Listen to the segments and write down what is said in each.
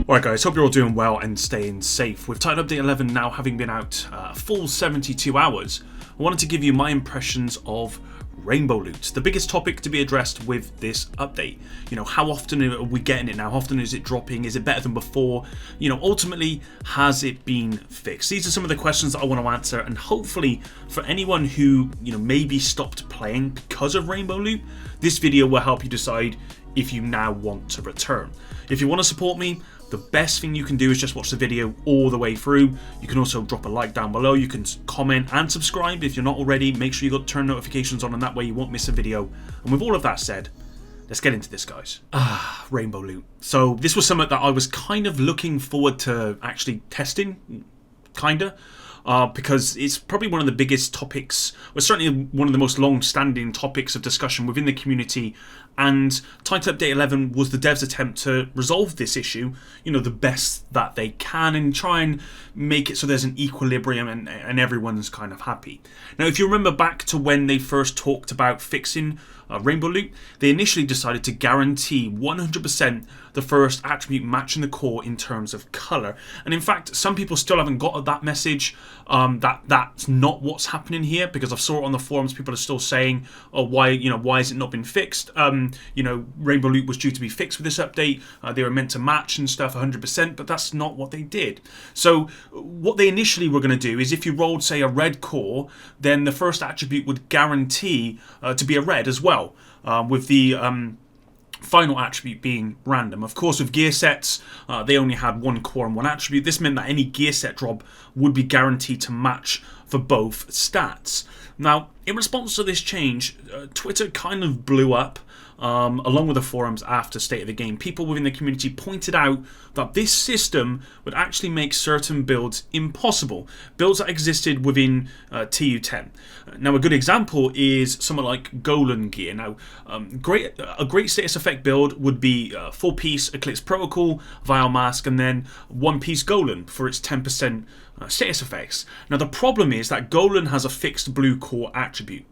Alright guys, hope you're all doing well and staying safe. With Titan Update 11 now having been out a full 72 hours, I wanted to give you my impressions of Rainbow Loot, the biggest topic to be addressed with this update. You know, how often are we getting it now? How often is it dropping? Is it better than before? You know, ultimately, has it been fixed? These are some of the questions that I want to answer, and hopefully for anyone who, you know, maybe stopped playing because of Rainbow Loot, this video will help you decide if you now want to return. If you want to support me, the best thing you can do is just watch the video all the way through. You can also drop a like down below. You can comment and subscribe if you're not already. Make sure you got turn notifications on, and that way you won't miss a video. And with all of that said, let's get into this, guys. Rainbow Loot. So this was something that I was kind of looking forward to actually testing, because it's probably one of the biggest topics, well, certainly one of the most long-standing topics of discussion within the community, and Titan Update 11 was the devs' attempt to resolve this issue, you know, the best that they can, and try and make it so there's an equilibrium and everyone's kind of happy. Now, if you remember back to when they first talked about fixing Rainbow Loot, they initially decided to guarantee 100% the first attribute matching the core in terms of color. And in fact, some people still haven't got that message, that's not what's happening here, because I've saw it on the forums. People are still saying, oh, why has it not been fixed? You know, Rainbow Loot was due to be fixed with this update. They were meant to match and stuff 100%, but that's not what they did. So what they initially were going to do is if you rolled, say, a red core, then the first attribute would guarantee to be a red as well, with the final attribute being random. Of course, with gear sets, they only had one core and one attribute. This meant that any gear set drop would be guaranteed to match for both stats. Now, in response to this change, Twitter kind of blew up, along with the forums after State of the Game. People within the community pointed out that this system would actually make certain builds impossible, builds that existed within TU10. Now, a good example is someone like Golan gear. Now, a great status effect build would be 4-piece Eclipse Protocol, Vial Mask, and then 1-piece Golan for its 10% status effects. Now, the problem is that Golan has a fixed blue core attribute.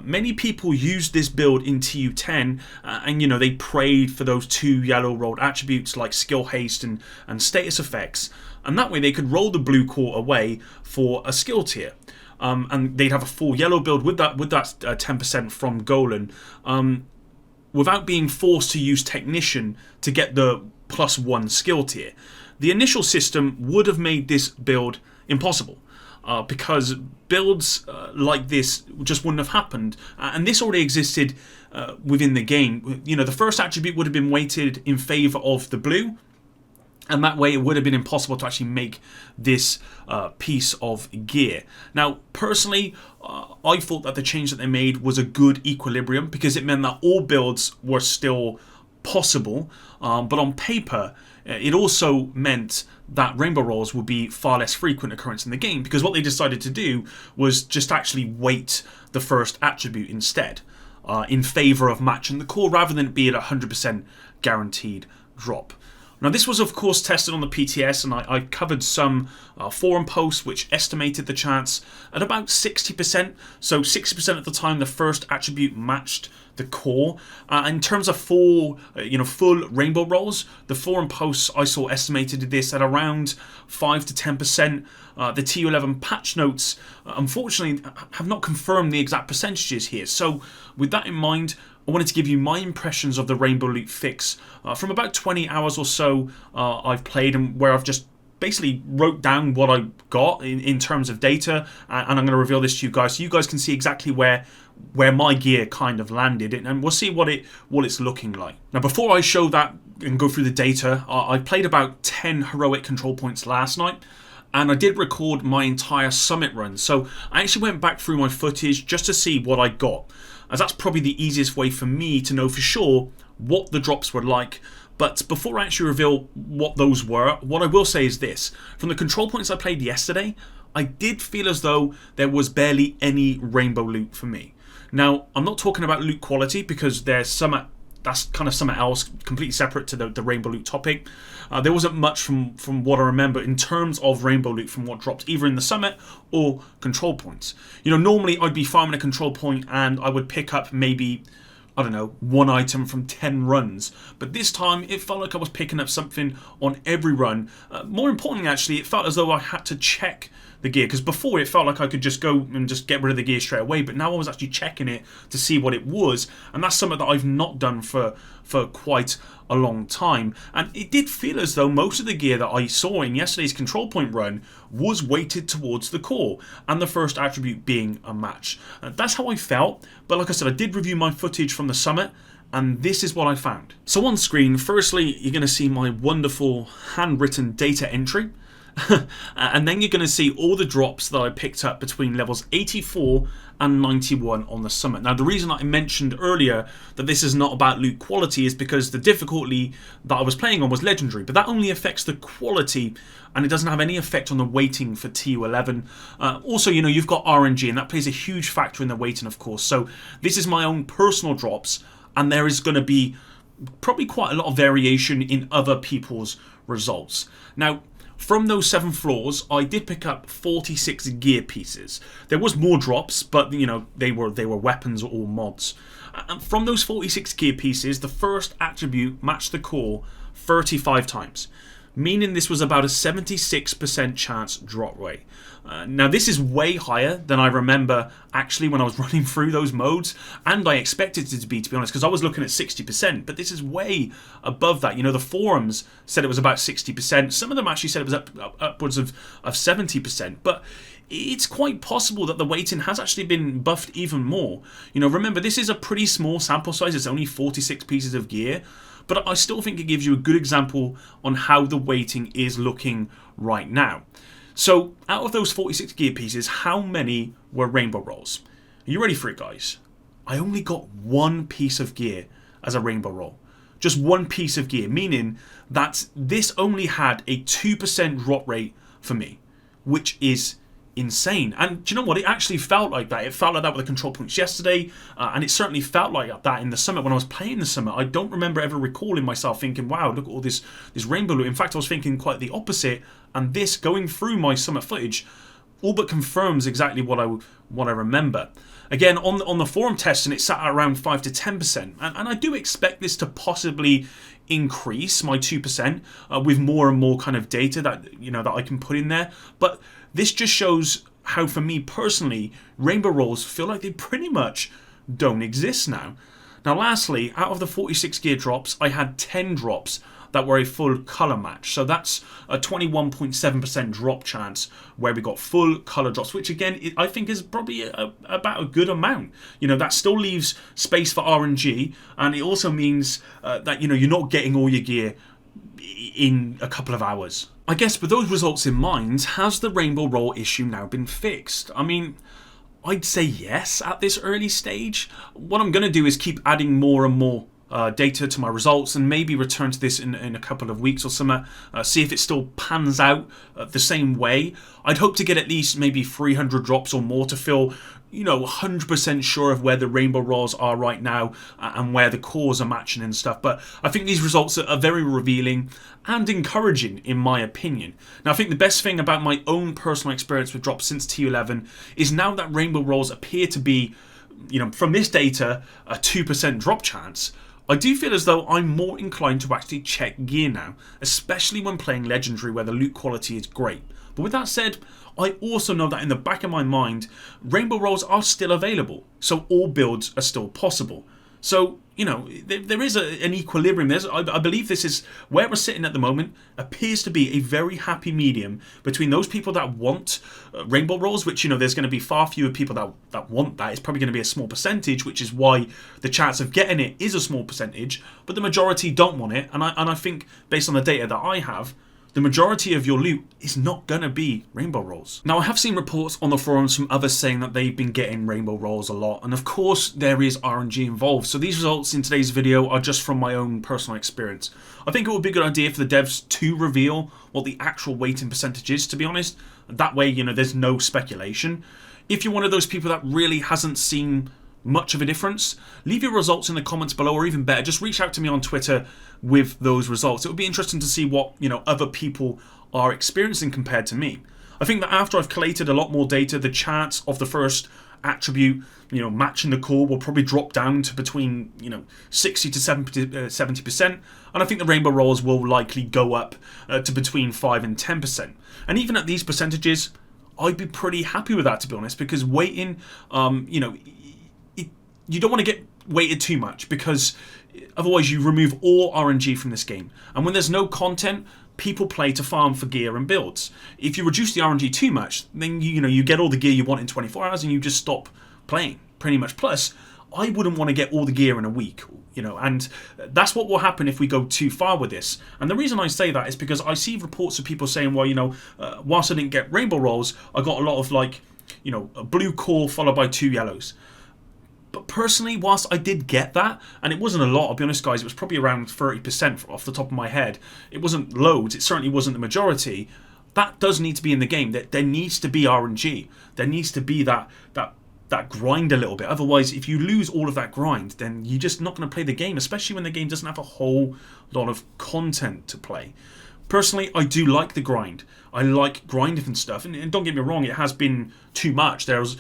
Many people used this build in TU10 and, you know, they prayed for those 2 yellow rolled attributes like skill haste and status effects, and that way they could roll the blue core away for a skill tier, and they'd have a full yellow build with that 10% from Golan, without being forced to use Technician to get the +1 skill tier. The initial system would have made this build impossible, because builds like this just wouldn't have happened, and this already existed within the game. You know, the first attribute would have been weighted in favor of the blue, and that way it would have been impossible to actually make this piece of gear. Now, personally, I thought that the change that they made was a good equilibrium, because it meant that all builds were still possible, but on paper it also meant that rainbow rolls would be far less frequent occurrence in the game, because what they decided to do was just actually weight the first attribute instead, in favor of matching the core, rather than it being a 100% guaranteed drop. Now, this was of course tested on the PTS, and I covered some forum posts which estimated the chance at about 60%. So 60% of the time the first attribute matched the core. In terms of full rainbow rolls, the forum posts I saw estimated this at around 5 to 10%. The TU11 patch notes, unfortunately, have not confirmed the exact percentages here. So with that in mind, I wanted to give you my impressions of the Rainbow Loot fix from about 20 hours or so I've played, and where I've just basically wrote down what I got in terms of data, and I'm going to reveal this to you guys so you guys can see exactly where my gear kind of landed, and we'll see what it's looking like. Now, before I show that and go through the data, I played about 10 heroic control points last night, and I did record my entire summit run, so I actually went back through my footage just to see what I got, as that's probably the easiest way for me to know for sure what the drops were like. But before I actually reveal what those were, what I will say is this: from the control points I played yesterday, I did feel as though there was barely any rainbow loot for me. Now, I'm not talking about loot quality, because there's that's kind of something else completely separate to the rainbow loot topic. There wasn't much from what I remember in terms of rainbow loot from what dropped either in the summit or control points. You know, normally I'd be farming a control point and I would pick up maybe I don't know, one item from 10 runs. But this time, it felt like I was picking up something on every run. More importantly, actually, it felt as though I had to check the gear, because before it felt like I could just go and just get rid of the gear straight away, but now I was actually checking it to see what it was, and that's something that I've not done for quite a long time. And it did feel as though most of the gear that I saw in yesterday's control point run was weighted towards the core, and the first attribute being a match. That's how I felt, but like I said, I did review my footage from the summit, and this is what I found. So on screen, firstly, you're going to see my wonderful handwritten data entry. And then you're going to see all the drops that I picked up between levels 84 and 91 on the summit. Now, the reason I mentioned earlier that this is not about loot quality is because the difficulty that I was playing on was legendary, but that only affects the quality and it doesn't have any effect on the weighting for TU11. Also, you know, you've got RNG, and that plays a huge factor in the weighting, of course. So this is my own personal drops, and there is going to be probably quite a lot of variation in other people's results. Now, from those 7 floors, I did pick up 46 gear pieces. There was more drops, but you know, they were weapons or mods. And from those 46 gear pieces, the first attribute matched the core 35 times, meaning this was about a 76% chance drop rate. Now this is way higher than I remember actually when I was running through those modes, and I expected it to be honest, because I was looking at 60%, but this is way above that. You know, the forums said it was about 60%. Some of them actually said it was upwards of 70%, but it's quite possible that the weighting has actually been buffed even more. You know, remember, this is a pretty small sample size. It's only 46 pieces of gear, but I still think it gives you a good example on how the weighting is looking right now. So, out of those 46 gear pieces, how many were rainbow rolls? Are you ready for it, guys? I only got one piece of gear as a rainbow roll. Just one piece of gear, meaning that this only had a 2% drop rate for me, which is insane. And do you know what? It actually felt like that. It felt like that with the control points yesterday, and it certainly felt like that in the summit when I was playing the summit. I don't remember ever recalling myself thinking, wow, look at all this rainbow loot. In fact, I was thinking quite the opposite, and this, going through my summit footage, all but confirms exactly what I remember. Again, on the forum testing, it sat at around 5 to 10%, and I do expect this to possibly increase my 2% with more and more kind of data that, you know, that I can put in there. But this just shows how, for me personally, rainbow rolls feel like they pretty much don't exist now. Now, lastly, out of the 46 gear drops, I had 10 drops that were a full colour match. So that's a 21.7% drop chance where we got full colour drops, which again, I think is probably about a good amount. You know, that still leaves space for RNG, and it also means that, you know, you're not getting all your gear in a couple of hours. I guess with those results in mind, has the rainbow roll issue now been fixed? I mean, I'd say yes at this early stage. What I'm going to do is keep adding more and more data to my results, and maybe return to this in a couple of weeks or something, see if it still pans out the same way. I'd hope to get at least maybe 300 drops or more to feel, you know, 100% sure of where the rainbow rolls are right now and where the cores are matching and stuff. But I think these results are very revealing and encouraging in my opinion. Now, I think the best thing about my own personal experience with drops since TU11 is now that rainbow rolls appear to be, you know, from this data, a 2% drop chance. I do feel as though I'm more inclined to actually check gear now, especially when playing Legendary where the loot quality is great. But with that said, I also know that in the back of my mind, rainbow rolls are still available, so all builds are still possible. So, you know, there is an equilibrium. I believe this is where we're sitting at the moment, appears to be a very happy medium between those people that want rainbow rolls, which, you know, there's going to be far fewer people that want that. It's probably going to be a small percentage, which is why the chance of getting it is a small percentage, but the majority don't want it. And I think, based on the data that I have, the majority of your loot is not going to be rainbow rolls. Now, I have seen reports on the forums from others saying that they've been getting rainbow rolls a lot, and of course there is RNG involved, so these results in today's video are just from my own personal experience. I think it would be a good idea for the devs to reveal what the actual weighting percentage is, to be honest. That way, you know, there's no speculation. If you're one of those people that really hasn't seen much of a difference, leave your results in the comments below, or even better, just reach out to me on Twitter with those results. It would be interesting to see what, you know, other people are experiencing compared to me. I think that after I've collated a lot more data, the chance of the first attribute, matching the core will probably drop down to between 60 to 70%, and I think the rainbow rolls will likely go up to between 5 and 10%. And even at these percentages, I'd be pretty happy with that, to be honest, because weighting, you don't want to get weighted too much, because otherwise you remove all RNG from this game. And when there's no content, people play to farm for gear and builds. If you reduce the RNG too much, then you get all the gear you want in 24 hours and you just stop playing, pretty much. Plus, I wouldn't want to get all the gear in a week, and that's what will happen if we go too far with this. And the reason I say that is because I see reports of people saying, well, whilst I didn't get rainbow rolls, I got a lot of a blue core followed by 2 yellows. But personally, whilst I did get that, and it wasn't a lot, I'll be honest guys, it was probably around 30% off the top of my head. It wasn't loads, it certainly wasn't the majority. That does need to be in the game. There needs to be RNG. There needs to be that grind a little bit. Otherwise, if you lose all of that grind, then you're just not going to play the game, especially when the game doesn't have a whole lot of content to play. Personally, I do like the grind. I like grinding and stuff, and don't get me wrong, it has been too much. There was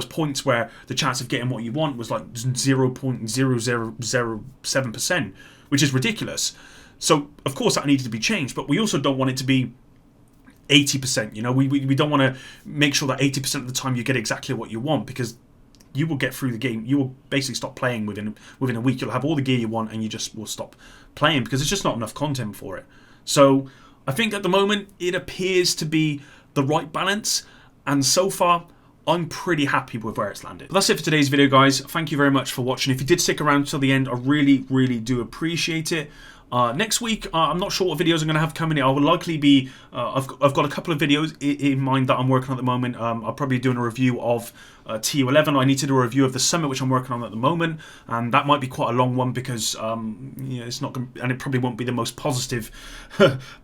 points where the chance of getting what you want was like 0.0007%, which is ridiculous. So of course that needed to be changed, but we also don't want it to be 80%. We don't want to make sure that 80% of the time you get exactly what you want, because you will get through the game. You will basically stop playing within a week. You'll have all the gear you want, and you just will stop playing because there's just not enough content for it. So I think at the moment it appears to be the right balance, and so far I'm pretty happy with where it's landed. But that's it for today's video, guys. Thank you very much for watching. If you did stick around till the end, I really, really do appreciate it. Next week, I'm not sure what videos I'm going to have coming in. I will likely be, I've got a couple of videos in mind that I'm working on at the moment. I'll probably be doing a review of TU11. I need to do a review of the Summit, which I'm working on at the moment, and that might be quite a long one because it's not, and it probably won't be the most positive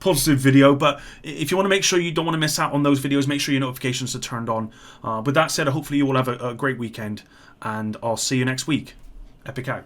video. But if you want to make sure you don't want to miss out on those videos, make sure your notifications are turned on. With that said, hopefully you all have a great weekend, and I'll see you next week. Epic out.